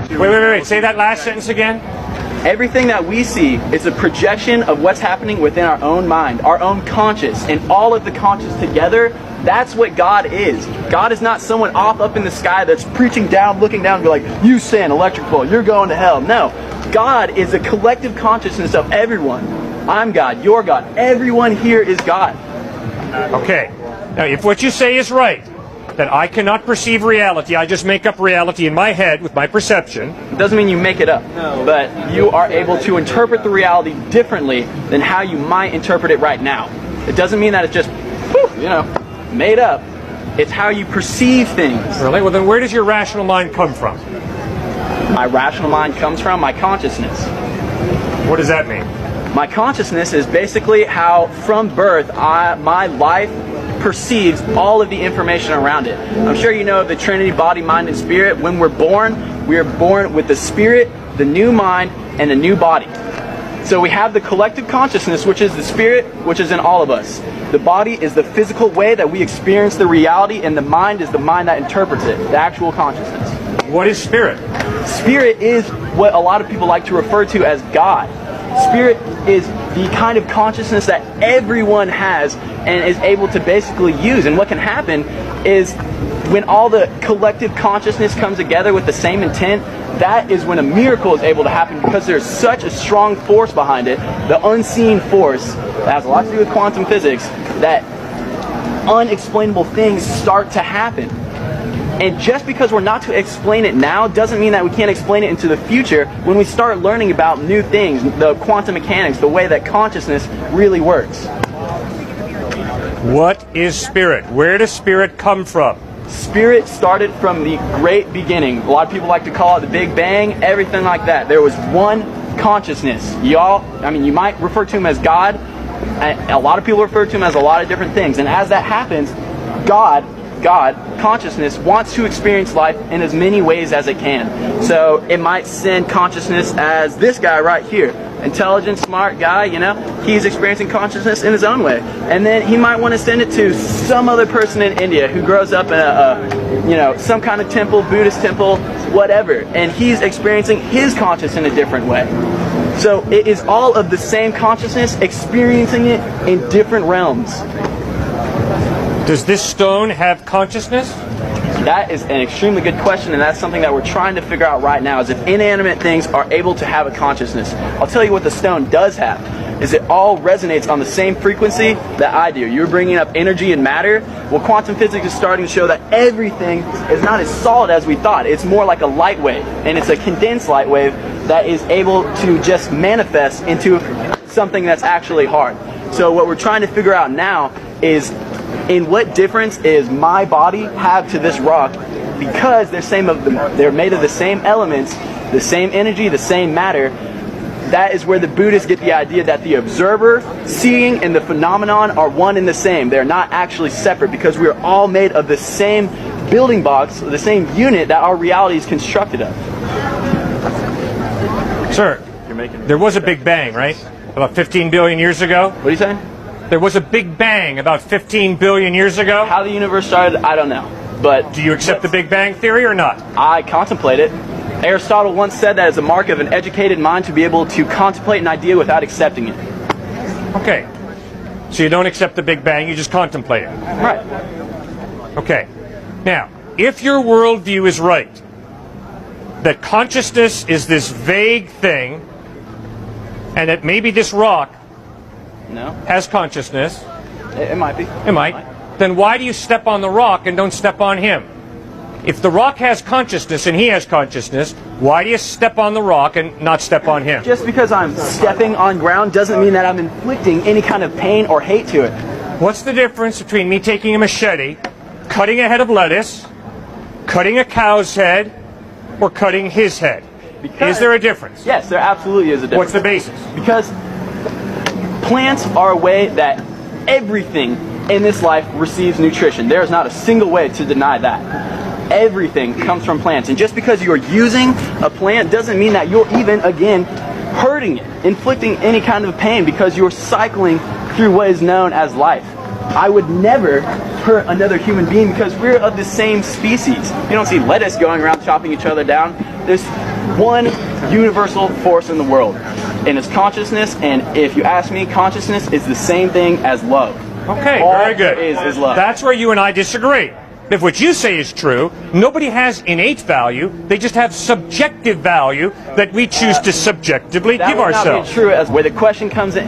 Wait. Say that last sentence again. Everything that we see is a projection of what's happening within our own mind, our own conscious, and all of the conscious together. That's what God is. God is not someone off up in the sky that's preaching down, looking down, and be like, you sin, electric bolt, you're going to hell. No. God is a collective consciousness of everyone. I'm God, you're God. Everyone here is God. Okay. Now, if what you say is right, that I cannot perceive reality, I just make up reality in my head with my perception. It doesn't mean you make it up, but you are able to interpret the reality differently than how you might interpret it right now. It doesn't mean that it's just, made up. It's how you perceive things. Really? Well, then where does your rational mind come from? My rational mind comes from my consciousness. What does that mean? My consciousness is basically how, from birth, my life perceives all of the information around it. I'm sure you know the Trinity, body, mind, and spirit. When we're born, we are born with the spirit, the new mind, and a new body. So we have the collective consciousness, which is the spirit, which is in all of us. The body is the physical way that we experience the reality, and the mind is the mind that interprets it, the actual consciousness. What is spirit? Spirit is what a lot of people like to refer to as God. Spirit is the kind of consciousness that everyone has and is able to basically use. And what can happen is when all the collective consciousness comes together with the same intent, that is when a miracle is able to happen, because there's such a strong force behind it, the unseen force that has a lot to do with quantum physics, that unexplainable things start to happen. And just because we're not to explain it now doesn't mean that we can't explain it into the future when we start learning about new things, the quantum mechanics, the way that consciousness really works. What is spirit? Where does spirit come from? Spirit started from the great beginning. A lot of people like to call it the Big Bang, everything like that. There was one consciousness. You might refer to him as God. A lot of people refer to him as a lot of different things. And as that happens, God, consciousness, wants to experience life in as many ways as it can. So it might send consciousness as this guy right here. Intelligent, smart guy, he's experiencing consciousness in his own way. And then he might want to send it to some other person in India who grows up in some kind of temple, Buddhist temple, whatever. And he's experiencing his consciousness in a different way. So it is all of the same consciousness experiencing it in different realms. Does this stone have consciousness? That is an extremely good question, and that's something that we're trying to figure out right now, is if inanimate things are able to have a consciousness. I'll tell you what the stone does have, is it all resonates on the same frequency that I do. You're bringing up energy and matter. Well, quantum physics is starting to show that everything is not as solid as we thought. It's more like a light wave, and it's a condensed light wave that is able to just manifest into something that's actually hard. So what we're trying to figure out now is, in what difference is my body have to this rock, because they're made of the same elements, the same energy, the same matter. That is where the Buddhists get the idea that the observer, seeing, and the phenomenon are one and the same. They're not actually separate, because we are all made of the same building blocks, the same unit that our reality is constructed of. Sir, there was a Big Bang, right? About 15 billion years ago? What are you saying? There was a Big Bang about 15 billion years ago? How the universe started, I don't know. But do you accept the Big Bang theory or not? I contemplate it. Aristotle once said that it's a mark of an educated mind to be able to contemplate an idea without accepting it. Okay. So you don't accept the Big Bang, you just contemplate it. Right. Okay. Now, if your worldview is right, that consciousness is this vague thing, and that maybe this rock has consciousness. It might be. It might. Then why do you step on the rock and don't step on him? If the rock has consciousness and he has consciousness, why do you step on the rock and not step on him? Just because I'm stepping on ground doesn't mean that I'm inflicting any kind of pain or hate to it. What's the difference between me taking a machete, cutting a head of lettuce, cutting a cow's head, or cutting his head? Is there a difference? Yes, there absolutely is a difference. What's the basis? Because plants are a way that everything in this life receives nutrition. There is not a single way to deny that. Everything comes from plants. And just because you're using a plant doesn't mean that you're even, again, hurting it, inflicting any kind of pain, because you're cycling through what is known as life. I would never hurt another human being because we're of the same species. You don't see lettuce going around chopping each other down. There's one universal force in the world, and it's consciousness. And if you ask me, consciousness is the same thing as love. Okay, All very good. is love. That's where you and I disagree. If what you say is true, nobody has innate value. They just have subjective value that we choose to subjectively that give would not ourselves. be true as where the question comes in.